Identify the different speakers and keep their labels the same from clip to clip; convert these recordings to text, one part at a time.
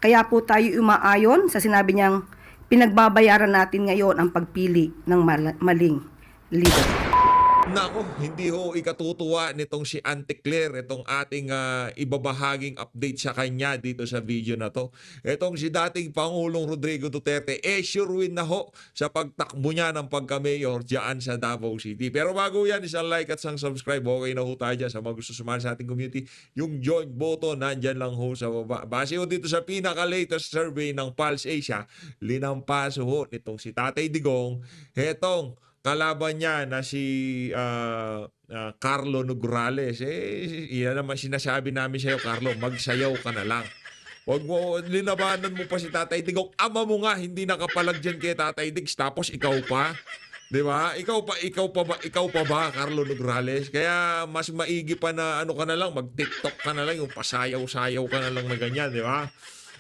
Speaker 1: Kaya po tayo umaayon sa sinabi niyang pinagbabayaran natin ngayon ang pagpili ng maling leader.
Speaker 2: Nako, hindi ho ikatutuwa nitong si Auntie Claire, itong ating ibabahaging update sa kanya dito sa video na to. Itong si dating Pangulong Rodrigo Duterte, sure win na ho sa pagtakbo niya ng pagka-mayor dyan sa Davao City. Pero bago yan, isang like at isang subscribe, okay na ho tayo dyan sa mga gusto sumali sa ating community. Yung join button, nandyan lang ho sa baba. Base ho dito sa pinaka-latest survey ng Pulse Asia, linampaso ho nitong si Tatay Digong, etong kalaban niya na si Carlo Nograles. Iyan naman sinasabi namin sa iyo, Carlo, magsayaw ka na lang. Huwag mo, linabanan mo pa si Tatay Digong. Ama mo nga, hindi nakapalag dyan kay Tatay Diggs, tapos ikaw pa. Di ba? Ikaw pa ba, Carlo Nograles? Kaya mas maigi pa na ano ka na lang, mag-TikTok ka na lang, yung pasayaw-sayaw ka na lang na ganyan, di ba?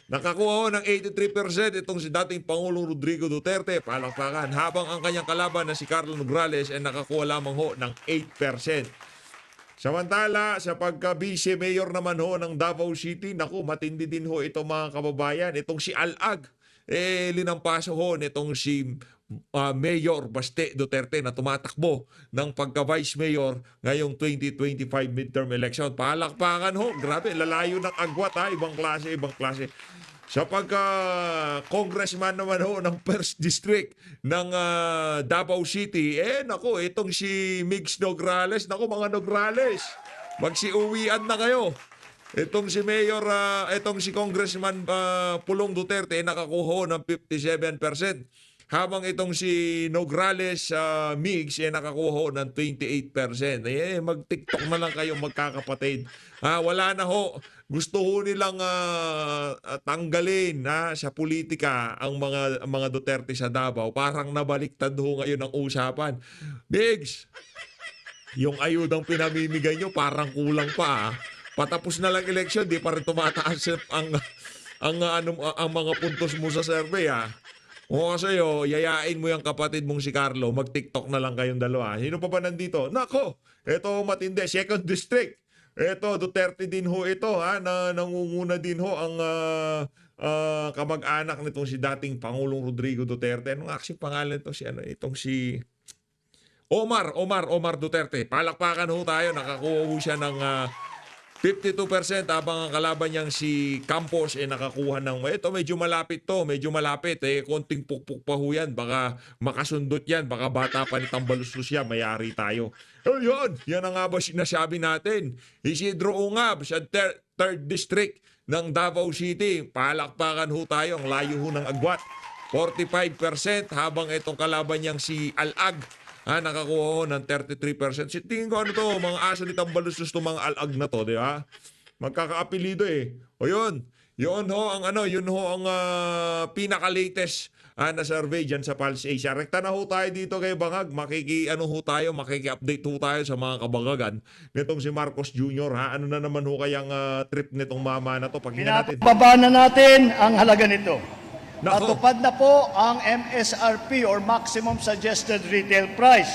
Speaker 2: Nakakuha ho ng 83% itong si dating Pangulong Rodrigo Duterte, palakpakan, habang ang kanyang kalaban na si Carlo Nograles ay nakakuha lamang ho ng 8%. Samantala, sa pagka-vice mayor naman ho ng Davao City, naku, matindi din ho ito mga kababayan. Itong si Alag, linampaso ho nitong si Mayor Baste Duterte na tumatakbo ng pagka-vice mayor ngayong 2025 midterm election. Palakpakan ho, grabe, lalayo ng agwat ha, ibang klase, ibang klase. Sa pagka-congressman naman ho ng 1st District ng Davao City, naku, itong si Migs Nograles, naku mga Nograles, magsiuwian na kayo. Itong si Mayor, itong si Congressman Pulong Duterte, nakakuha ng 57%. Habang itong si Nograles Migs nakakuha ng 28%. Mag-TikTok na lang kayo magkakapatid. Wala na ho. Gusto ho nilang tanggalin sa politika ang mga Duterte sa Davao. Parang nabaliktad ho ngayon ang usapan. Migs, yung ayudang pinamimigay nyo parang kulang pa. Patapos na lang eleksyon, di pa rin tumataas ang mga puntos mo sa survey O kasi yayain mo yung kapatid mong si Carlo, mag-TikTok na lang kayong dalawa. Sino pa ba nandito? Nako, ito matindi. 2nd District. Ito, Duterte din ho ito, na nangunguna din ho ang kamag-anak nitong si dating Pangulong Rodrigo Duterte. Anong actually pangalan ito? Itong si Omar Duterte. Palakpakan ho tayo. Nakakuha ho siya ng 52% habang ang kalaban niyang si Campos nakakuha ng ito medyo malapit konting pukpuk pa ho yan, baka makasundot yan, baka bata pa ni Tambaluslos yan, mayari tayo. Yan ang nga ba sinasabi natin. Isidro Ungab sa 3rd District ng Davao City, palakpakan ho tayo, ang layo ho ng agwat, 45% habang itong kalaban niyang si Alag nakakuha ho ng 33%. Tingin ko mga aso ni Tambaluslos to mga alag na to, di ba? Magkakaapelido O yun ho ang pinaka-latest na survey dyan sa Pulse Asia. Rekta na ho tayo dito kay Bangag. Makiki-update ho tayo sa mga kabagagan nitong si Marcos Jr. Ano na naman ho kayang trip nitong mama na to? Pakinggan natin.
Speaker 3: Pinapababa na natin ang halaga nito.
Speaker 2: Nako.
Speaker 3: Natupad na po ang MSRP or Maximum Suggested Retail Price.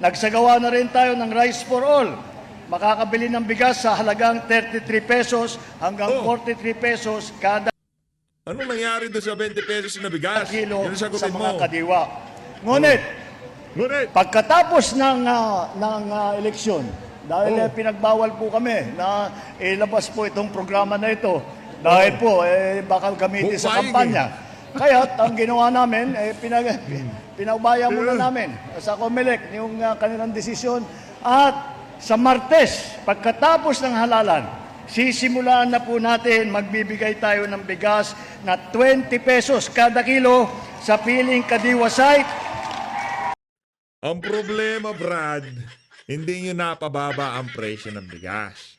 Speaker 3: Nagsagawa na rin tayo ng Rice for All. Makakabili ng bigas sa halagang 33 pesos hanggang 43 pesos kada
Speaker 2: Anong nangyari doon sa 20 pesos na bigas?
Speaker 3: kilo
Speaker 2: Yun ang
Speaker 3: sa
Speaker 2: sagutin
Speaker 3: mga
Speaker 2: mo.
Speaker 3: kadiwa. Ngunit,
Speaker 2: Ngunit,
Speaker 3: pagkatapos ng eleksyon, dahil pinagbawal po kami na ilabas po itong programa na ito, dahil po, baka gamitin sa
Speaker 2: Bukayig
Speaker 3: kampanya. Kaya ang ginawa namin, pinaubaya muna namin sa COMELEC yung kanilang desisyon. At sa Martes, pagkatapos ng halalan, sisimulaan na po natin, magbibigay tayo ng bigas na 20 pesos kada kilo sa piling Kadiwa site.
Speaker 2: ang problema, Brad, hindi nyo napababa ang presyo ng bigas.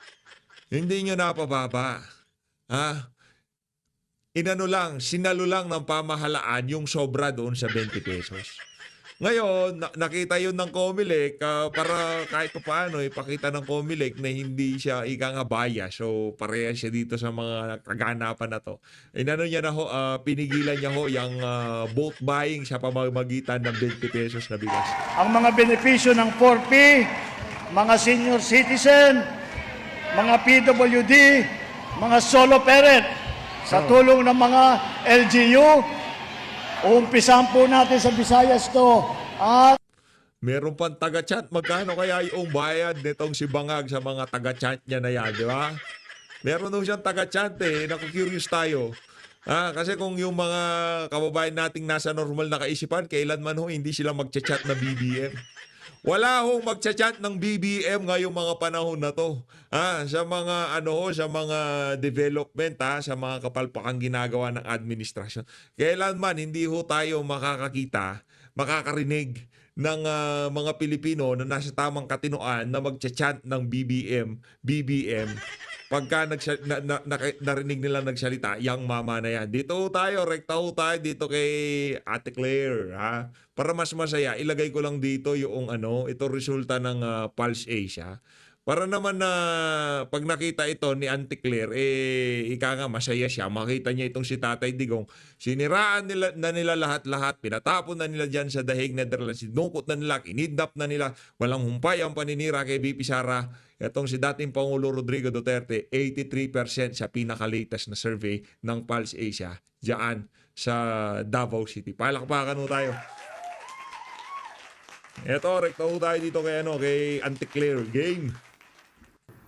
Speaker 2: Hindi nyo napababa. Sinalo lang ng pamahalaan yung sobra doon sa 20 pesos. Ngayon, nakita yun ng COMELEC para kahit pa paano ipakita ng COMELEC na hindi siya ika nga bias. So, pareha siya dito sa mga kaganapan na to. Niya na ho, pinigilan niya ho yung bulk buying sa pamamagitan ng 20 pesos na bigas.
Speaker 3: Ang mga benepisyo ng 4P, mga senior citizen, mga PWD, mga solo parent, sa tulong ng mga LGU, uumpisan po natin sa Visayas to. At
Speaker 2: Meron pang taga-chat. Magkano kaya yung bayad nitong si Bangag sa mga taga-chat niya na yan, di ba? Meron daw siyang taga-chat eh. Naku-curious tayo. Kasi kung yung mga kababayan nating nasa normal na kaisipan, kailanman ho hindi sila magchat-chat na BBM. Wala hong magchat-chat ng BBM ngayong mga panahon na to. Sa mga sa mga development, sa mga kapalpakang ginagawa ng administrasyon. Kailanman hindi ho tayo makakarinig ng mga Pilipino na nasa tamang katinoan na magchat-chat ng BBM pagka narinig nila nagsalita, yang mama na yan. Dito tayo, rekta ho tayo dito kay Ate Claire, Para mas masaya, ilagay ko lang dito yung ito resulta ng Pulse Asia. Para naman na pag nakita ito ni Auntie Claire, ika nga masaya siya. Makita niya itong si Tatay Digong. Siniraan nila lahat-lahat. Pinatapon na nila dyan sa Dahig, Netherlands. Sinungkot na nila, kinidnap na nila. Walang humpay ang paninira kay BP Sara. Itong si dating Pangulo Rodrigo Duterte, 83% sa pinaka-latest na survey ng Pulse Asia diyan sa Davao City. Palakpakan ho tayo. Ito, rekta ho tayo dito kay Auntie Claire. Game.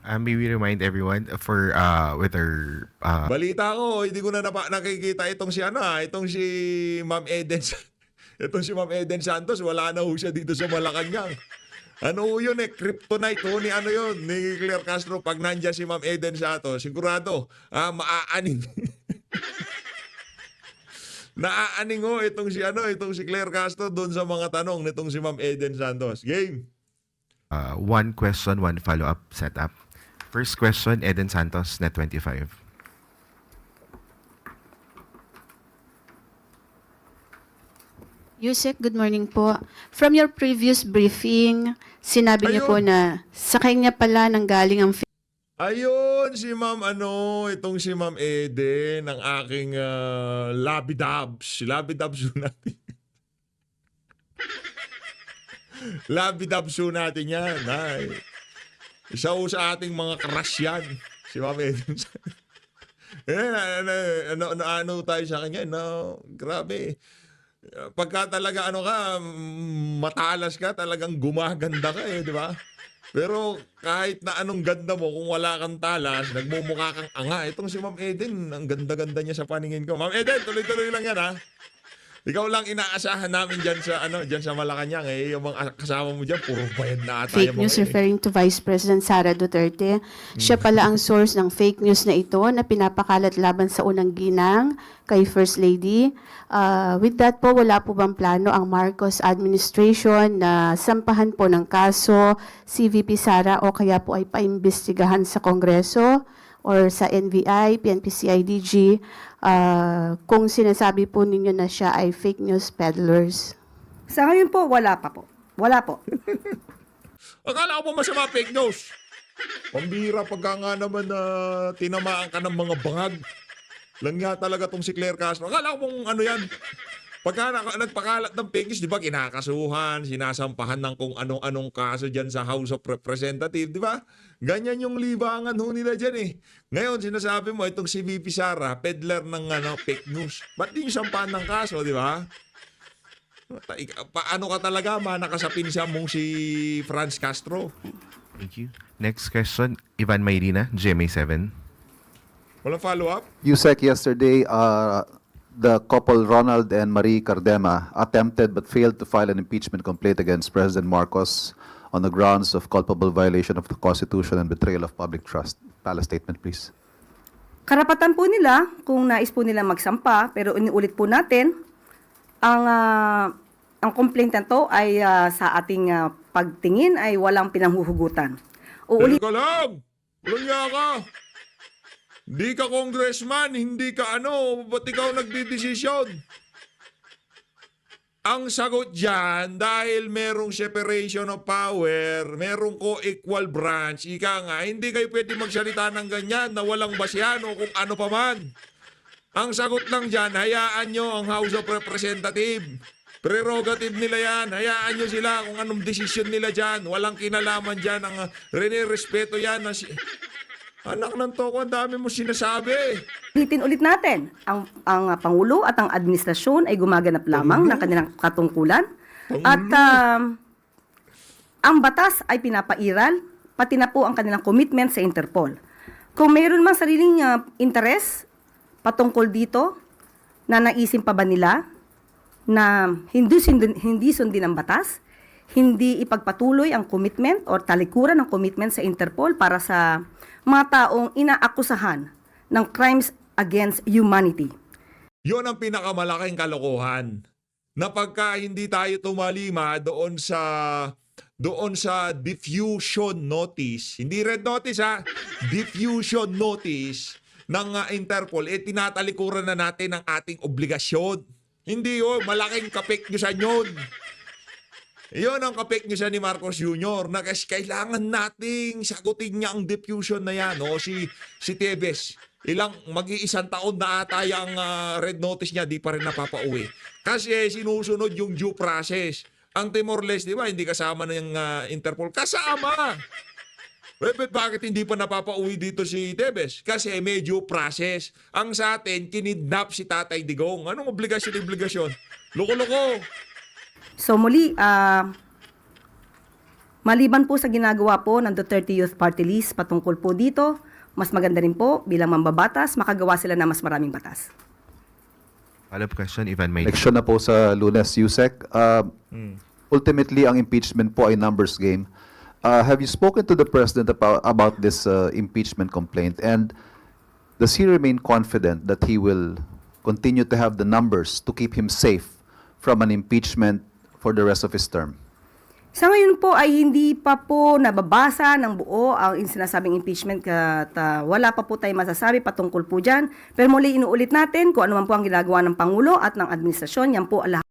Speaker 4: May we remind everyone for with our
Speaker 2: Balita ko, hindi ko na nakikita itong si Ma'am Eden. Itong si Ma'am Eden Santos, wala na ho siya dito sa Malacanang. Ano ho yun kryptonite ho ni ni Claire Castro pag nandiyan si Ma'am Eden Santos, sigurado, maaaning. Naaaning ho itong si Claire Castro doon sa mga tanong nitong si Ma'am Eden Santos. Game.
Speaker 4: one question, one follow-up setup. First question, Eden Santos, Net 25.
Speaker 5: Yusek, good morning po. From your previous briefing, sinabi niyo po na sa kanya pala nanggaling ang
Speaker 2: Ayun, si Ma'am itong si Ma'am Eden, ang aking labidabs. Labidabs natin. Labidabs natin yan. Ay. Isa ho sa ating mga crush yan. Si Ma'am Eden. Ano tayo sa kanya? Grabe. Pagka talaga matalas ka, talagang gumaganda ka di ba? Pero kahit na anong ganda mo, kung wala kang talas, nagmumukha kang anga. Itong si Ma'am Eden, ang ganda-ganda niya sa paningin ko. Ma'am Eden, tuloy-tuloy lang yan Ikaw lang inaasahan namin dyan sa Malacanang. Yung mga kasama mo dyan, puro bayad na ata.
Speaker 5: fake news referring to Vice President Sara Duterte. Siya pala ang source ng fake news na ito na pinapakalat laban sa unang ginang kay First Lady. With that po, wala po bang plano ang Marcos administration na sampahan po ng kaso si VP Sara o kaya po ay paimbestigahan sa Kongreso or sa NBI, PNP, CIDG, kung sinasabi po ninyo na siya ay fake news peddlers?
Speaker 1: Sa ngayon po, wala pa po. Wala po.
Speaker 2: Akala ko pa masama fake news. Pambira pagka nga naman na tinamaan ka ng mga bangag. Lang nga talaga tong si Claire Castro. Akala ko pong yan. Pagka nagpakalat ng fake news, di ba, kinakasuhan, sinasampahan ng kung anong-anong kaso dyan sa House of Representatives, di ba? Ganyan yung libangan ho nila dyan Ngayon, sinasabi mo, itong si VP Sara, peddler ng fake news. Ba't di nyo sampahan ng kaso, di ba? Paano ka talaga manakasapin siya mong si Franz Castro?
Speaker 4: Thank you. Next question, Ivan Mayrina, GMA7.
Speaker 2: Walang follow-up?
Speaker 6: USEC yesterday, the couple Ronald and Marie Cardema attempted but failed to file an impeachment complaint against President Marcos on the grounds of culpable violation of the Constitution and betrayal of public trust. Palace statement, please.
Speaker 1: Karapatan po nila kung nais po nila magsampa, pero iniulit po natin, ang complaint na to ay sa ating pagtingin ay walang pinanghuhugutan.
Speaker 2: Teka lang! Walang niya ka! Hindi ka congressman, hindi ka ba't ikaw nagdidesisyon? Ang sagot dyan, dahil merong separation of power, merong co-equal branch, ika nga, hindi kayo pwede magsalita ng ganyan na walang basyan o kung ano pa man. Ang sagot lang dyan, hayaan nyo ang House of Representatives. Prerogative nila yan. Hayaan nyo sila kung anong desisyon nila dyan. Walang kinalaman dyan. Ang respeto yan. Anak ng toko, ang dami mo sinasabi.
Speaker 1: Ulitin ulit natin, ang Pangulo at ang administrasyon ay gumaganap lamang ng kanilang katungkulan at ang batas ay pinapairal, pati na po ang kanilang commitment sa Interpol. Kung mayroon mang sariling interes patungkol dito, na naisin pa ba nila na hindi sundin ang batas, hindi ipagpatuloy ang commitment or talikuran ng commitment sa Interpol para sa mga taong inaakusahan ng crimes against humanity.
Speaker 2: Yon ang pinakamalaking kalokohan. Na pagka hindi tayo tumalima doon sa diffusion notice, hindi red notice ha, diffusion notice ng Interpol, tinatalikuran na natin ang ating obligasyon. Hindi yun, malaking kapeknyusan yun. Iyon ang kapeknyusan ni Marcos Jr. na kailangan nating sagutin niya ang diffusion na yan. O, si Tebes, mag-iisang taon na ata yung red notice niya, di pa rin napapauwi. Kasi sinusunod yung due process. Ang Timor-Leste, di ba, hindi kasama ng Interpol? Kasama! Bakit hindi pa napapauwi dito si Tebes? Kasi may due process. Ang sa atin, kinidnap si Tatay Digong. Anong obligasyon? Loko-loko!
Speaker 1: So muli, maliban po sa ginagawa po ng Duterte Youth Party List patungkol po dito, mas maganda rin po bilang mambabatas, makagawa sila ng mas maraming batas.
Speaker 4: Follow-up question, Ivan May.
Speaker 6: Election na po sa Lunes, Yusek. Ultimately, ang impeachment po ay numbers game. Have you spoken to the President about this impeachment complaint? And does he remain confident that he will continue to have the numbers to keep him safe from an impeachment for the rest of his term?
Speaker 1: Sa ngayon po ay hindi pa po nababasa ng buo ang sinasabing impeachment at wala pa po tayo masasabi patungkol po dyan. Pero muli inuulit natin kung ano man po ang ginagawa ng Pangulo at ng administrasyon, yan po lahat.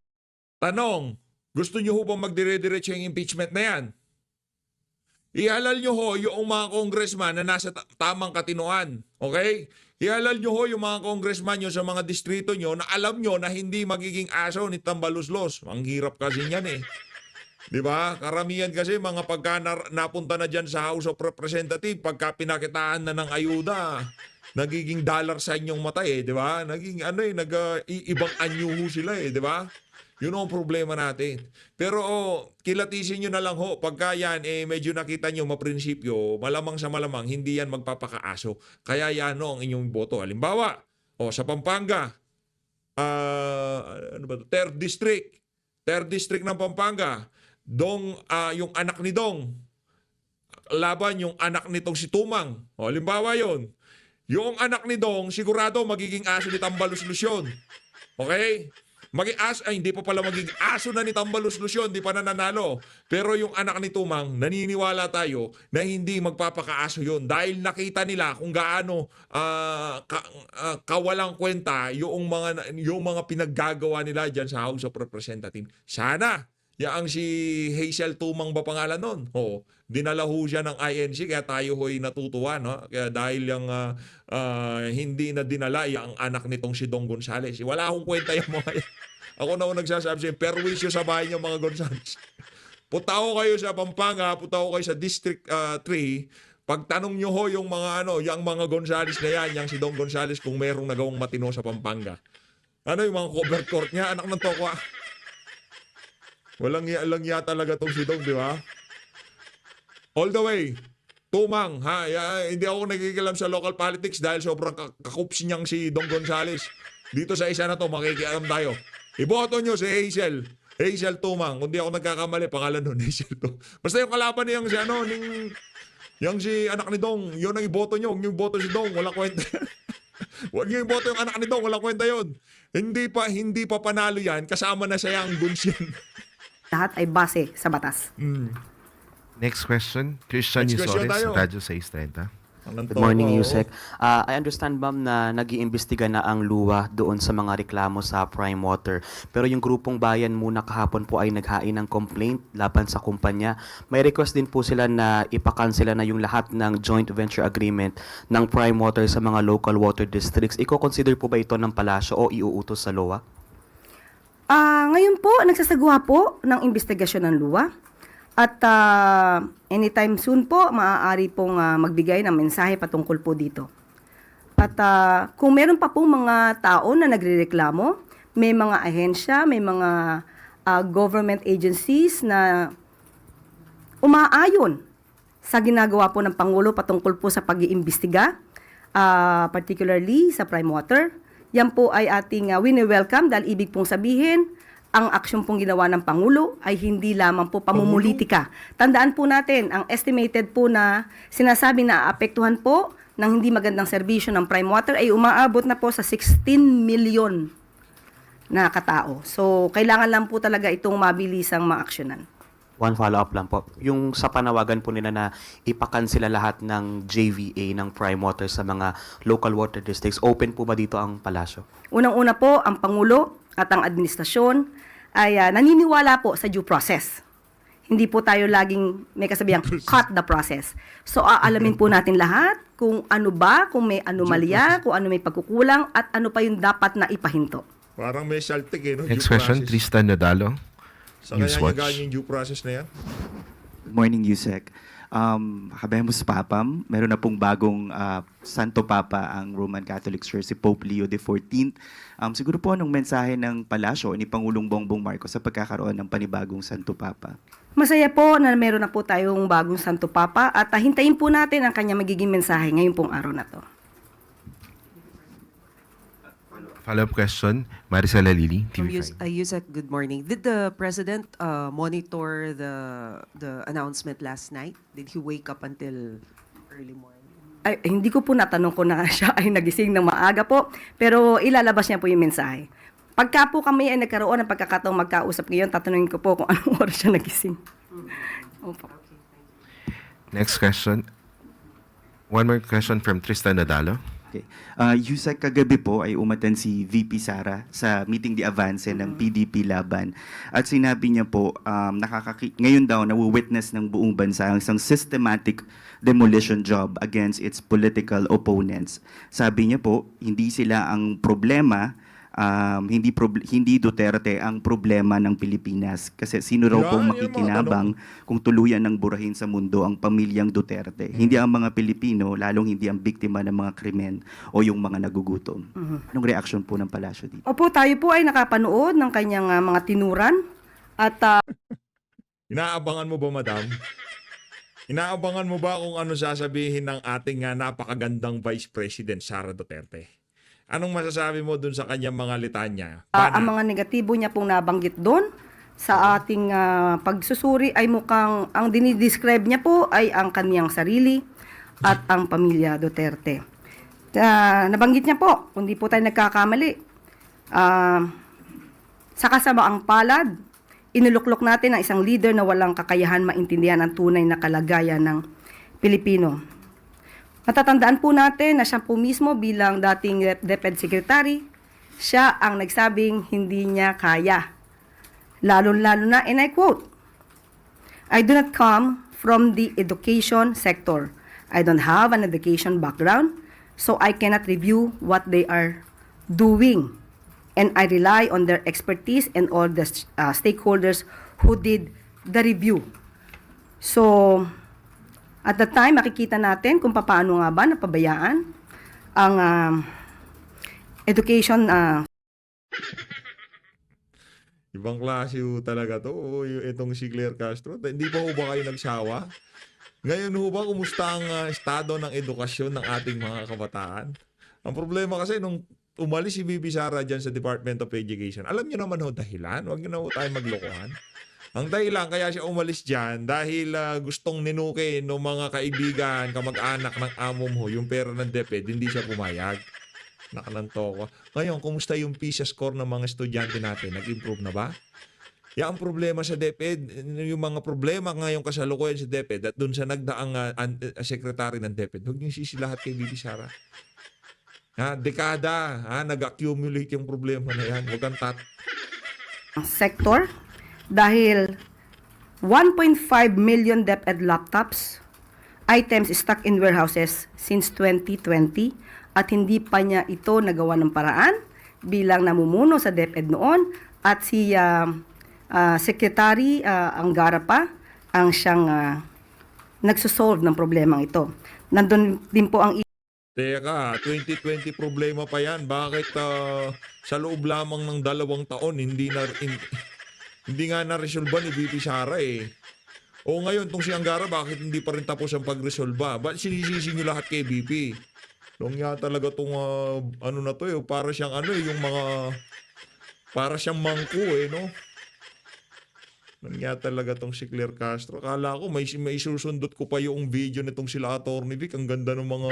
Speaker 2: Tanong, gusto niyo ho bang magdire-diretso yung impeachment na yan? Ihalal niyo ho yung mga congressman na nasa tamang katinoan. Okay? Ihalal niyo ho yung mga congressman niyo sa mga distrito niyo na alam niyo na hindi magiging aso ni Tambaluslos. Ang hirap kasi niyan eh. Di ba? Karamihan kasi mga pagka napunta na dyan sa House of Representatives, pagka pinakitaan na ng ayuda, nagiging dollar sign yung mata eh, di ba? Naging ibang anyuho sila eh, di ba? Yun ang problema natin. Pero kilatisin nyo na lang ho, pagka yan medyo nakita nyo maprinsipyo, malamang sa malamang, hindi yan magpapakaaso. Kaya yan ang inyong boto. Halimbawa, sa Pampanga, 3rd District ng Pampanga, yung anak ni Dong, laban yung anak nitong si Tumang. Halimbawa yon. Yung anak ni Dong, sigurado magiging aso ni Tambaluslusyon. Okay? Hindi pa pala magiging aso na ni Tambaluslusyon, di pa nananalo. Pero yung anak ni Tumang, naniniwala tayo na hindi magpapakaaso yon dahil nakita nila kung gaano kawalang kwenta yung mga pinaggagawa nila dyan sa House of Representatives. Sana yaang si Hazel Tumang ba pangalan nun? Dinala ho siya ng INC kaya tayo ho'y natutuwa. No? Kaya dahil yung hindi na dinala yung anak nitong si Dong Gonzales. Wala akong kwenta yung mga yan. Ako na ho nagsasabi siya, perwisyo sa bahay niyo mga Gonzales. Punta ko kayo sa Pampanga, punta ko kayo sa District 3. Pagtanong nyo ho yung mga Gonzales na yan, yung si Dong Gonzales kung merong nagawang matino sa Pampanga. Yung mga cover court niya, anak ng tokwa. Walang iya talaga tong si Dong, di ba? All the way. Tumang, ha? Hindi ako nakikialam sa local politics dahil sobrang kakups niyang si Dong Gonzales. Dito sa isa na to, makikialam tayo. Iboto nyo si Hazel Tumang. Kung di ako nagkakamali, pangalan nun, Hazel Tumang. Basta yung kalaban niyang si anak ni Dong, yun ang iboto nyo. Huwag nyo iboto si Dong, walang kwenta. Huwag nyo iboto yung anak ni Dong, walang kwenta yun. Hindi pa panalo yan, kasama na siya ang guns yan.
Speaker 1: Lahat ay base sa batas.
Speaker 4: Next question, Christian
Speaker 2: Next question
Speaker 4: Yusores,
Speaker 2: tayo.
Speaker 4: Radyo 630.
Speaker 7: Good morning, Yusek. I understand, ma'am, na nag-iimbestiga na ang luwa doon sa mga reklamo sa Prime Water. Pero yung grupong bayan muna kahapon po ay naghain ng complaint laban sa kumpanya. May request din po sila na ipakansela na yung lahat ng joint venture agreement ng Prime Water sa mga local water districts. Iko-consider po ba ito ng palasyo o iuutos sa LOA?
Speaker 1: Ngayon po, nagsasagawa po ng investigasyon ng luwa. At anytime soon po, maaari pong magbigay ng mensahe patungkol po dito. At kung meron pa pong mga tao na nagrereklamo, may mga ahensya, may mga government agencies na umaayon sa ginagawa po ng Pangulo patungkol po sa pag-iimbestiga, particularly sa Prime Water. Yan po ay ating wini-welcome dahil ibig pong sabihin, ang aksyon pong ginawa ng Pangulo ay hindi lamang po pamumulitika. Tandaan po natin, ang estimated po na sinasabi na aapektuhan po ng hindi magandang serbisyo ng Prime Water ay umaabot na po sa 16 million na katao. So, kailangan lang po talaga itong mabilisang maaksyonan.
Speaker 7: One follow-up lang po. Yung sa panawagan po nila na ipakansela lahat ng JVA ng Prime Water sa mga local water districts, open po ba dito ang palasyo?
Speaker 1: Unang-una po, ang Pangulo at ang administrasyon ay naniniwala po sa due process. Hindi po tayo laging may kasabihang cut the process. So, aalamin po natin lahat kung ano ba, kung may anomalya, kung ano may pagkukulang, at ano pa yung dapat na ipahinto.
Speaker 2: Parang may saltik no?
Speaker 4: Next
Speaker 2: Due
Speaker 4: question,
Speaker 2: process.
Speaker 4: Tristan Nadalo.
Speaker 2: Sa kanya
Speaker 4: Newswatch.
Speaker 2: niya yung due process na yan?
Speaker 8: Good morning, Yusek. Habemos Papam, meron na pong bagong Santo Papa ang Roman Catholic Church, si Pope Leo XIV. Siguro po anong mensahe ng palasyo ni Pangulong Bongbong Marcos sa pagkakaroon ng panibagong Santo Papa?
Speaker 1: Masaya po na meron na po tayong bagong Santo Papa at hintayin po natin ang kanya magiging mensahe ngayong pong araw na to.
Speaker 4: Follow-up question, Maricela Lili,
Speaker 9: From
Speaker 4: TV5.
Speaker 9: Yusek, good morning. Did the President monitor the announcement last night? Did he wake up until early morning?
Speaker 1: Ay, hindi ko po natanong kung na siya ay nagising ng maaga po, pero ilalabas niya po yung mensahe. Pagka po kami ay nagkaroon ng pagkakataong magkausap ngayon, tatanungin ko po kung anong oras siya nagising. Opo.
Speaker 4: Next question. One more question from Tristan Nadalo.
Speaker 8: Okay. Yusek, kagabi po ay umattend si VP Sara sa meeting de avance ng PDP Laban. At sinabi niya po, ngayon daw nawu-witness ng buong bansa ang isang systematic demolition job against its political opponents. Sabi niya po, hindi sila ang problema, hindi Duterte ang problema ng Pilipinas. Kasi sino raw
Speaker 2: Yan,
Speaker 8: pong
Speaker 2: yan
Speaker 8: makikinabang kung tuluyan ng burahin sa mundo ang pamilyang Duterte. Hindi ang mga Pilipino, lalong hindi ang biktima ng mga krimen o yung mga nagugutom. Anong reaksyon po ng palasyo dito?
Speaker 1: Opo, tayo po ay nakapanood ng kanyang mga tinuran at
Speaker 2: Inaabangan mo ba, madam? Inaabangan mo ba kung ano sasabihin ng ating napakagandang Vice President Sara Duterte? Anong masasabi mo dun sa kanyang mga litanya?
Speaker 1: ang mga negatibo niya pong nabanggit doon sa ating pagsusuri ay mukhang ang dinidescribe niya po ay ang kaniyang sarili at ang pamilya Duterte. Nabanggit niya po, kung di po tayo nagkakamali, sa kasamaang palad, inuluklok natin ang isang leader na walang kakayahan maintindihan ang tunay na kalagayan ng Pilipino. Matatandaan po natin na siya po mismo bilang dating DepEd Secretary, siya ang nagsabing hindi niya kaya. Lalo-lalo na, and I quote, "I do not come from the education sector. I don't have an education background, so I cannot review what they are doing. And I rely on their expertise and all the stakeholders who did the review." So, at the time, makikita natin kung paano nga ba napabayaan ang education.
Speaker 2: Ibang klase ho talaga to. Itong si Claire Castro. Hindi pa ho ba kayo nagsawa? Ngayon ho ba, kumusta ang estado ng edukasyon ng ating mga kabataan? Ang problema kasi nung umalis si Bibi Sara dyan sa Department of Education, alam niyo naman ho dahilan. Huwag niyo na ho tayo maglokohan. Ang dahilan kaya siya umalis dyan dahil gustong ninuke ng mga kaibigan, kamag-anak ng amo mo, yung pera ng DepEd, hindi siya pumayag. Nakalanto ko. Ngayon, kumusta yung PISA score ng mga estudyante natin? Nag-improve na ba? Yan ang problema sa DepEd. Yung mga problema ngayon kasalukuyan sa DepEd at dun sa nagdaang secretary ng DepEd, huwag niyo sisilahat kay Bibi Sara. Dekada, nag-accumulate yung problema na yan. Huwag kang
Speaker 1: Sector dahil 1.5 million DepEd laptops items stuck in warehouses since 2020 at hindi pa niya ito nagawa ng paraan bilang namumuno sa DepEd noon at si Secretary Angara pa ang siyang nagsosolve ng problemang ito. Nandun din po ang
Speaker 2: Teka, 2020 problema pa yan. Bakit sa loob lamang ng 2 taon hindi nga na-resolve ni VP Sara eh. O ngayon, tong si Angara, bakit hindi pa rin tapos ang pag-resolve? Ba't sinisisi nyo lahat kay VP? Nung nga talaga tong ano na to eh, para siyang ano eh, yung mga para siyang mangko eh, no? Nung nga talaga tong si Claire Castro. Akala ko may susundot ko pa yung video nitong sila Attorney Vic. Ang ganda ng mga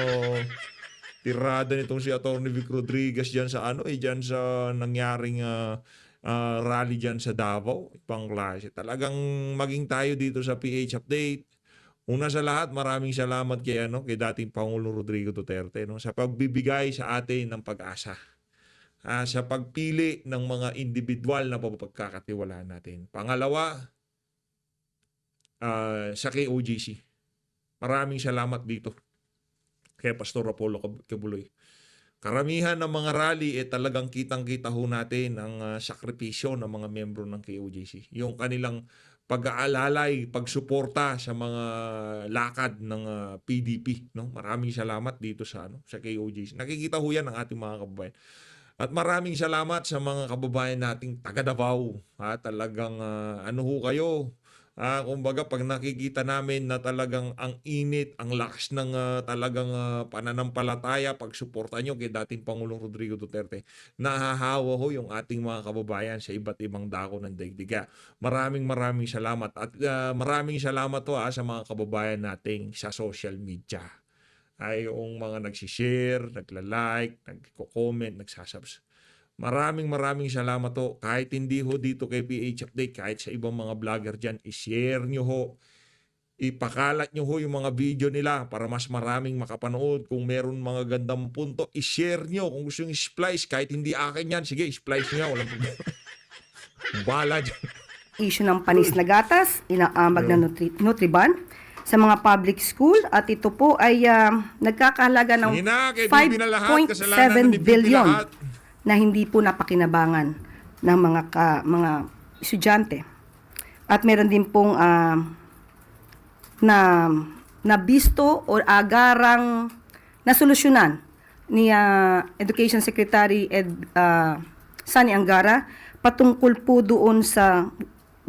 Speaker 2: tirada nitong si Attorney Vic Rodriguez dyan sa ano eh, dyan sa nangyaring rally dyan sa Davao. Ibang klase. Talagang maging tayo dito sa PH Update. Una sa lahat, maraming salamat kay dating Pangulong Rodrigo Duterte, no, sa pagbibigay sa atin ng pag-asa. Sa pagpili ng mga individual na pagkakatiwalaan natin. Pangalawa, sa KOJC. Maraming salamat dito kay Pastor Apollo Quebuloy. Karamihan ng mga rally talagang kitang-kita ho natin ang sakripisyo ng mga miyembro ng KOJC. Yung kanilang pag-aalalay, pagsuporta sa mga lakad ng PDP, no? Maraming salamat dito sa KOJC. Nakikita ho yan ng ating mga kababayan. At maraming salamat sa mga kababayan nating taga Davao. Talagang ano ho kayo? Kumbaga pag nakikita namin na talagang ang init, ang lakas ng talagang pananampalataya, pagsuporta nyo kay dating Pangulong Rodrigo Duterte, nahahawa ho yung ating mga kababayan sa iba't ibang dako ng daigdiga. Maraming salamat. At maraming salamat ho sa mga kababayan nating sa social media. Ay yung mga nagsishare, nagla-like, nagko-comment, nagsasubs. Maraming salamat ho. Kahit hindi ho dito kay PH Update, kahit sa ibang mga vlogger dyan, i-share nyo ho. Ipakalat nyo ho yung mga video nila para mas maraming makapanood. Kung meron mga gandang punto, i-share nyo. Kung gusto nyo i-splice, kahit hindi akin yan, sige, i-splice nyo. Walang problema. Bala dyan.
Speaker 1: issue ng panis na gatas, inaambag na Nutriban sa mga public school at ito po ay nagkakahalaga ng
Speaker 2: Sige na, kay Bibi na lahat, kasalanan
Speaker 1: 5.7
Speaker 2: ni Bibi
Speaker 1: billion
Speaker 2: lahat.
Speaker 1: na hindi po napakinabangan ng mga estudyante. At meron din pong nabisto o agarang nasolusyonan ni Education Secretary Sani Angara patungkol po doon sa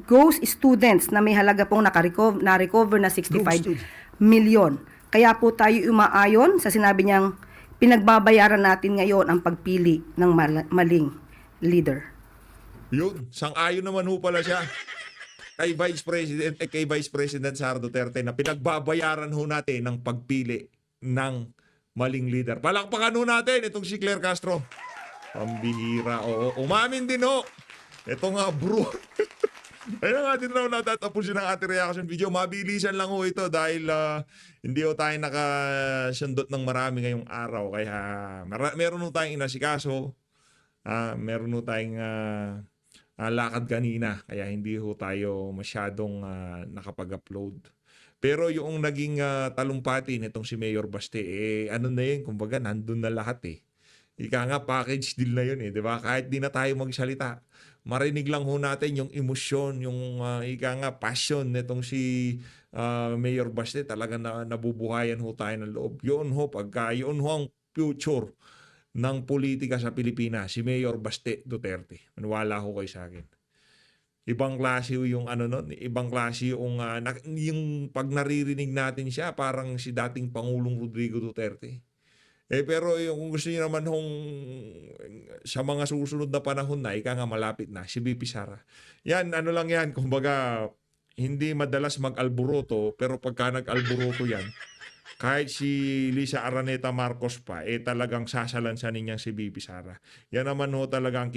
Speaker 1: ghost students na may halaga pong na-recover na 65 million. Kaya po tayo umaayon sa sinabi niyang pinagbabayaran natin ngayon ang pagpili ng maling leader.
Speaker 2: Yun, sang-ayon naman ho pala siya kay Vice President Sara Duterte na pinagbabayaran ho natin ng pagpili ng maling leader. Palakpakan ho natin itong si Claire Castro. Pambihira, oo. Umamin din ho. Ito nga bro. Ayun nga din raw natatapusin ang ating reaction video. Mabilisan lang ho ito dahil hindi ho tayo nakasundot ng marami ngayong araw. Kaya meron ho tayong inasikaso. Meron ho tayong lakad kanina. Kaya hindi ho tayo masyadong nakapag-upload. Pero yung naging talumpati nitong si Mayor Baste, ano na yun, kumbaga nandun na lahat eh. Ika nga, package deal na yun eh, di ba? Kahit di na tayo magsalita, marinig lang ho natin yung emosyon, yung ika nga, passion nitong si Mayor Baste. Talaga nabubuhayan ho tayo ng loob. Yun ho, yun ho ang future ng politika sa Pilipinas, si Mayor Baste Duterte. Maniwala ho kayo sa akin. Ibang klase yung ibang klase yung pag naririnig natin siya, parang si dating Pangulong Rodrigo Duterte. Pero kung gusto niyo naman sa mga susunod na panahon na, ika nga malapit na, si VP Sara. Yan, lang yan, kumbaga, hindi madalas mag-alburoto, pero pagka nag-alburoto yan, kahit si Lisa Araneta Marcos pa, talagang sasalansanin niyang si VP Sara. Yan naman ho talagang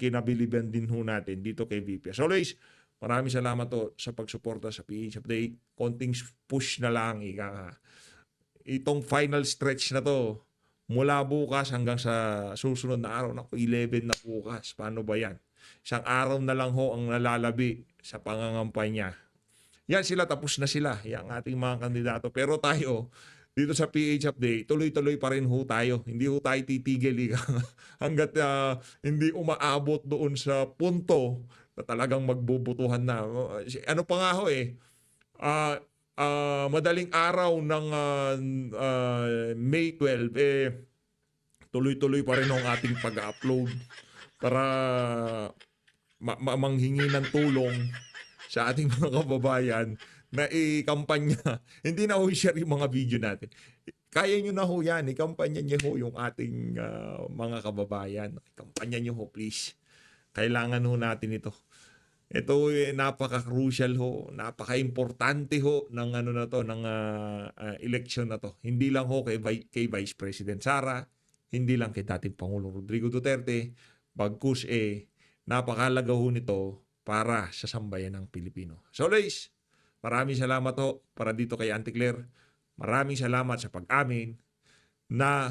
Speaker 2: kinabiliban din ho natin dito kay VP. So always, maraming salamat ho sa pagsuporta sa PH Update. Konting push na lang, ika nga. Itong final stretch na to, mula bukas hanggang sa susunod na araw, 11 na bukas. Paano ba yan? Isang araw na lang ho ang nalalabi sa pangangampanya. Yan sila, tapos na sila, yung ating mga kandidato. Pero tayo, dito sa PH Update, tuloy-tuloy pa rin ho tayo. Hindi ho tayo titigil hanggat hindi umaabot doon sa punto na talagang magbubutuhan na. Ano pa nga ho madaling araw ng May 12, tuloy-tuloy pa rin ang ating pag-upload para manghingi ng tulong sa ating mga kababayan na i-kampanya. Hindi na ho share yung mga video natin. Kaya nyo na ho yan. I-kampanya nyo ho yung ating mga kababayan. I-kampanya nyo ho, please. Kailangan ho natin ito. Ito napaka-crucial ho, napaka-importante ho ng ano na to, ng election na to. Hindi lang ho kay Vice President Sara, hindi lang kay dating Pangulong Rodrigo Duterte, bagkus napakalaga ho nito para sa sambayan ng Pilipino. So guys, maraming salamat ho para dito kay Auntie Claire. Maraming salamat sa pag-amin na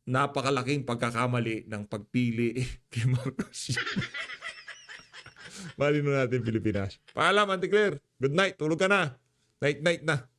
Speaker 2: napakalaking pagkakamali ng pagpili kay Marcos. Malino natin Pilipinas. Paalam, Auntie Claire. Good night. Tulog ka na. Night-night na.